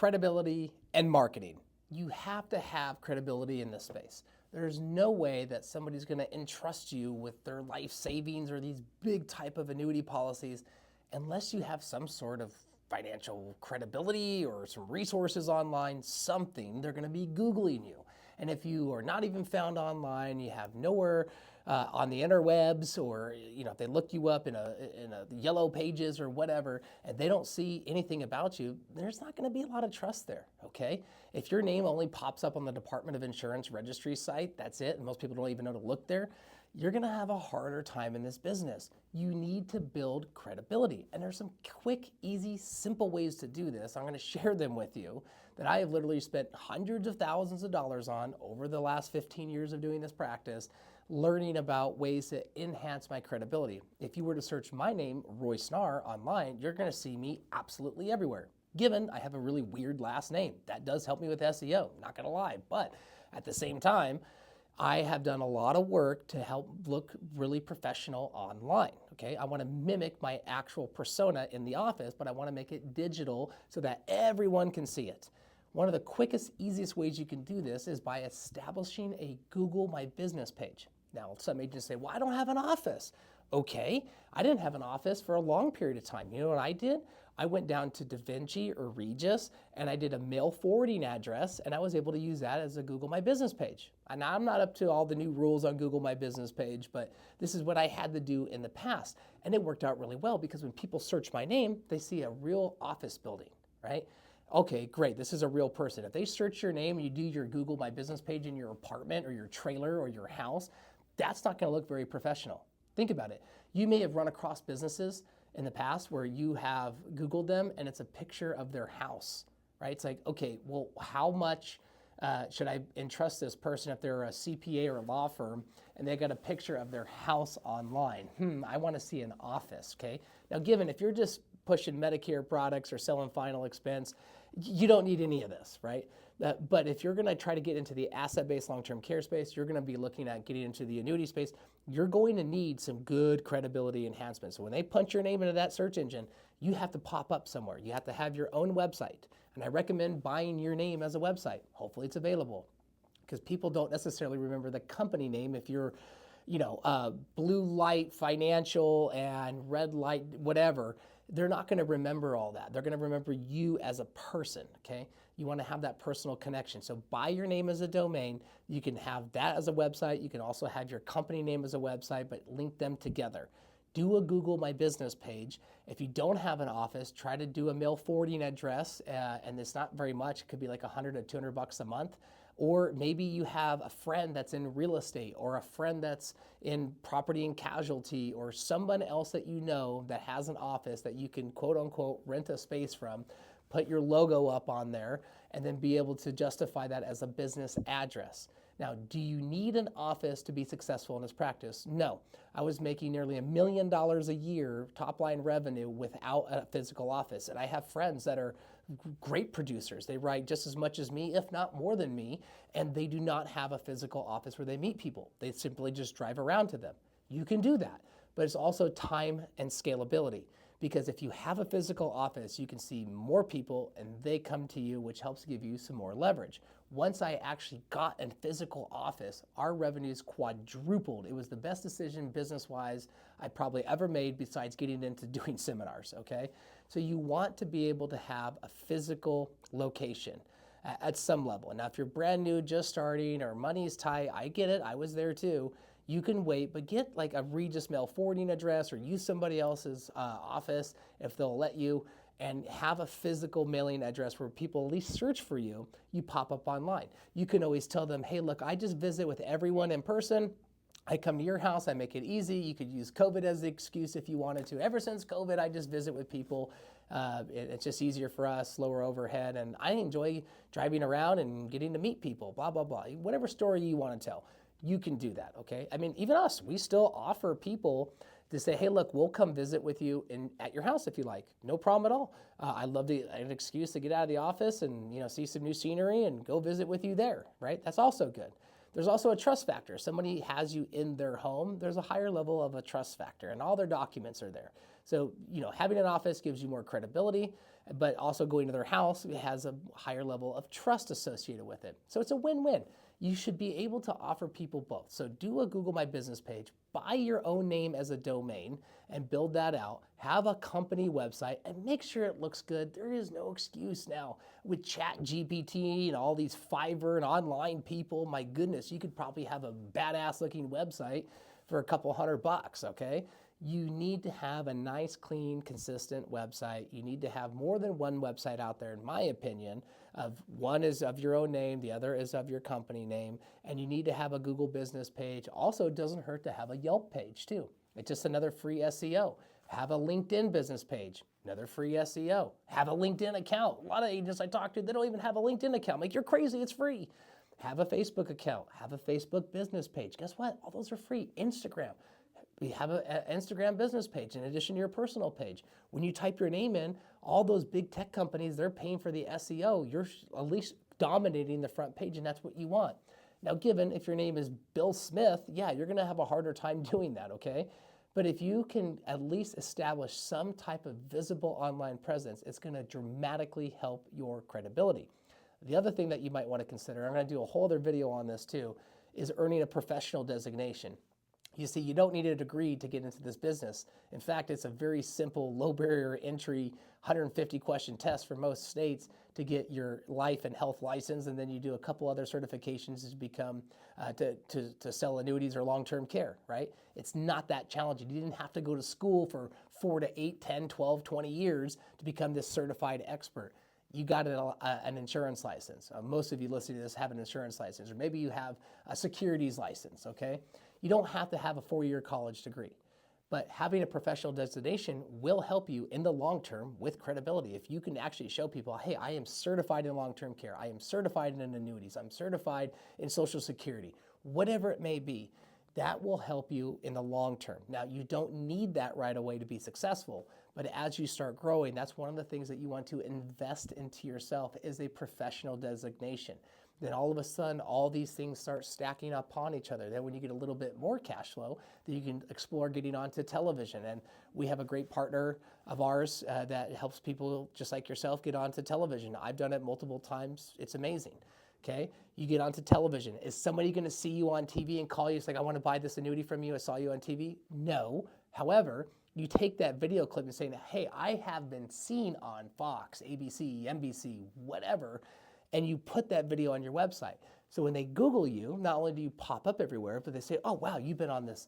credibility and marketing. You have to have credibility in this space. There's no way that somebody's going to entrust you with their life savings or these big type of annuity policies unless you have some sort of financial credibility or some resources online, something. They're going to be Googling you. And if you are not even found online, you have nowhere on the interwebs, or if they look you up in a yellow pages or whatever, and they don't see anything about you, there's not going to be a lot of trust there. Okay, if your name only pops up on the Department of Insurance registry site, that's it, and most people don't even know to look there, you're going to have a harder time in this business. You need to build credibility. And there's some quick, easy, simple ways to do this. I'm going to share them with you that I have literally spent hundreds of thousands of dollars on over the last 15 years of doing this practice, learning about ways to enhance my credibility. If you were to search my name, Roy Snarr, online, you're going to see me absolutely everywhere. Given I have a really weird last name. That does help me with SEO, not going to lie. But at the same time, I have done a lot of work to help look really professional online, okay? I want to mimic my actual persona in the office, but I want to make it digital so that everyone can see it. One of the quickest, easiest ways you can do this is by establishing a Google My Business page. Now, some agents say, well, I don't have an office. Okay, I didn't have an office for a long period of time. You know what I did? I went down to Da Vinci or Regis and I did a mail forwarding address, and I was able to use that as a Google My Business page. And I'm not up to all the new rules on Google My Business page, but this is what I had to do in the past. And it worked out really well because when people search my name, they see a real office building, right? Okay, great, this is a real person. If they search your name and you do your Google My Business page in your apartment or your trailer or your house, that's not going to look very professional. Think about it. You may have run across businesses in the past where you have Googled them and it's a picture of their house, right? It's like, okay, well, how much should I entrust this person if they're a CPA or a law firm and they got a picture of their house online? I want to see an office, okay? Now, given if you're just pushing Medicare products or selling final expense, you don't need any of this, right? But if you're going to try to get into the asset-based long-term care space, you're going to be looking at getting into the annuity space, you're going to need some good credibility enhancements. So when they punch your name into that search engine, you have to pop up somewhere. You have to have your own website. And I recommend buying your name as a website. Hopefully it's available, because people don't necessarily remember the company name if you're blue light financial and red light whatever. They're not going to remember all that. They're going to remember you as a person, okay? You want to have that personal connection. So buy your name as a domain. You can have that as a website. You can also have your company name as a website, but link them together. Do a Google My Business page. If you don't have an office, try to do a mail forwarding address, and it's not very much. It could be like $100 to $200 a month. Or maybe you have a friend that's in real estate, or a friend that's in property and casualty, or someone else that you know that has an office that you can quote unquote rent a space from, put your logo up on there, and then be able to justify that as a business address. Now, do you need an office to be successful in this practice? No. I was making nearly $1 million a year top line revenue without a physical office. And I have friends that are great producers. They write just as much as me, if not more than me, and they do not have a physical office where they meet people. They simply just drive around to them. You can do that, but it's also time and scalability. Because if you have a physical office, you can see more people and they come to you, which helps give you some more leverage. Once I actually got a physical office, our revenues quadrupled. It was the best decision business-wise I probably ever made, besides getting into doing seminars, okay? So you want to be able to have a physical location at some level. Now, if you're brand new, just starting, or money's tight, I get it, I was there too. You can wait, but get like a Regis mail forwarding address, or use somebody else's office if they'll let you, and have a physical mailing address where people at least search for you. You pop up online. You can always tell them, hey, look, I just visit with everyone in person. I come to your house, I make it easy. You could use COVID as the excuse if you wanted to. Ever since COVID, I just visit with people. It's just easier for us, lower overhead, and I enjoy driving around and getting to meet people, blah, blah, blah. Whatever story you want to tell, you can do that, okay? I mean, even us, we still offer people to say, hey, look, we'll come visit with you at your house if you like. No problem at all. I'd love an excuse to get out of the office and see some new scenery and go visit with you there, right? That's also good. There's also a trust factor. Somebody has you in their home, there's a higher level of a trust factor, and all their documents are there. So, having an office gives you more credibility. but also going to their house has a higher level of trust associated with it. So it's a win-win. You should be able to offer people both. So do a Google My Business page, buy your own name as a domain and build that out, have a company website and make sure it looks good. There is no excuse now with ChatGPT and all these Fiverr and online people. My goodness, you could probably have a badass looking website for a couple $100, okay? You need to have a nice, clean, consistent website. You need to have more than one website out there, in my opinion. One is of your own name, the other is of your company name, and you need to have a Google business page. Also, it doesn't hurt to have a Yelp page too. It's just another free SEO. Have a LinkedIn business page, another free SEO. Have a LinkedIn account. A lot of agents I talk to, they don't even have a LinkedIn account. I'm like, you're crazy, it's free. Have a Facebook account, have a Facebook business page. Guess what? All those are free. Instagram. We have an Instagram business page in addition to your personal page. When you type your name in, all those big tech companies, they're paying for the SEO. You're at least dominating the front page, and that's what you want. Now, given if your name is Bill Smith, yeah, you're going to have a harder time doing that, okay? But if you can at least establish some type of visible online presence, it's going to dramatically help your credibility. The other thing that you might want to consider, I'm going to do a whole other video on this too, is earning a professional designation. You see, you don't need a degree to get into this business. In fact, it's a very simple, low barrier entry, 150 question test for most states to get your life and health license, and then you do a couple other certifications to become, to sell annuities or long-term care, right? It's not that challenging. You didn't have to go to school for 4 to 8, 10, 12, 20 years to become this certified expert. You got an insurance license. Most of you listening to this have an insurance license, or maybe you have a securities license, okay? You don't have to have a 4-year college degree, but having a professional designation will help you in the long term with credibility. If you can actually show people, hey, I am certified in long-term care, I am certified in annuities, I'm certified in Social Security, whatever it may be, that will help you in the long term. Now, you don't need that right away to be successful, but as you start growing, that's one of the things that you want to invest into yourself is a professional designation. Then all of a sudden, all these things start stacking upon each other. Then when you get a little bit more cash flow, then you can explore getting onto television. And we have a great partner of ours that helps people just like yourself get onto television. I've done it multiple times. It's amazing. Okay, you get onto television. Is somebody going to see you on TV and call you? It's like, I want to buy this annuity from you. I saw you on TV. No. However, you take that video clip and say, hey, I have been seen on Fox, ABC, NBC, whatever, and you put that video on your website. So when they Google you, not only do you pop up everywhere, but they say, oh, wow, you've been on this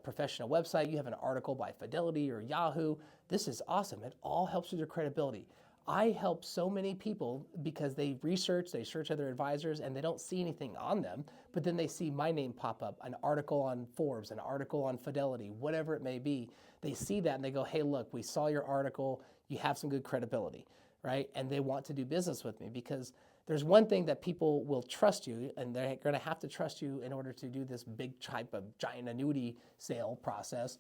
professional website. You have an article by Fidelity or Yahoo. This is awesome. It all helps with your credibility. I help so many people because they search other advisors, and they don't see anything on them, but then they see my name pop up, an article on Forbes, an article on Fidelity, whatever it may be. They see that and they go, hey, look, we saw your article. You have some good credibility, right? And they want to do business with me because there's one thing that people will trust you, and they're going to have to trust you in order to do this big type of giant annuity sale process,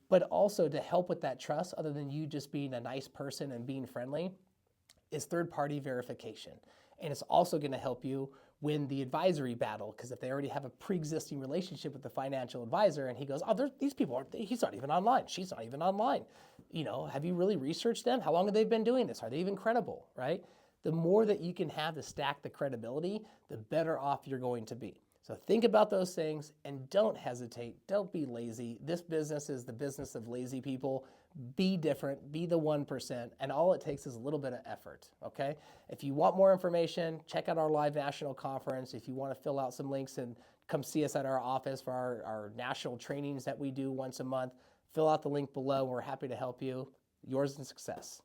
but also to help with that trust, other than you just being a nice person and being friendly, is third-party verification. And it's also going to help you win the advisory battle, because if they already have a pre-existing relationship with the financial advisor and he goes, oh, these people, he's not even online, she's not even online. You know, have you really researched them? How long have they been doing this? Are they even credible, right? The more that you can have to stack the credibility, the better off you're going to be. So think about those things and don't hesitate. Don't be lazy. This business is the business of lazy people. Be different, be the 1%, and all it takes is a little bit of effort, okay? If you want more information, check out our live national conference. If you want to fill out some links and come see us at our office for our national trainings that we do once a month, fill out the link below. We're happy to help you. Yours in success.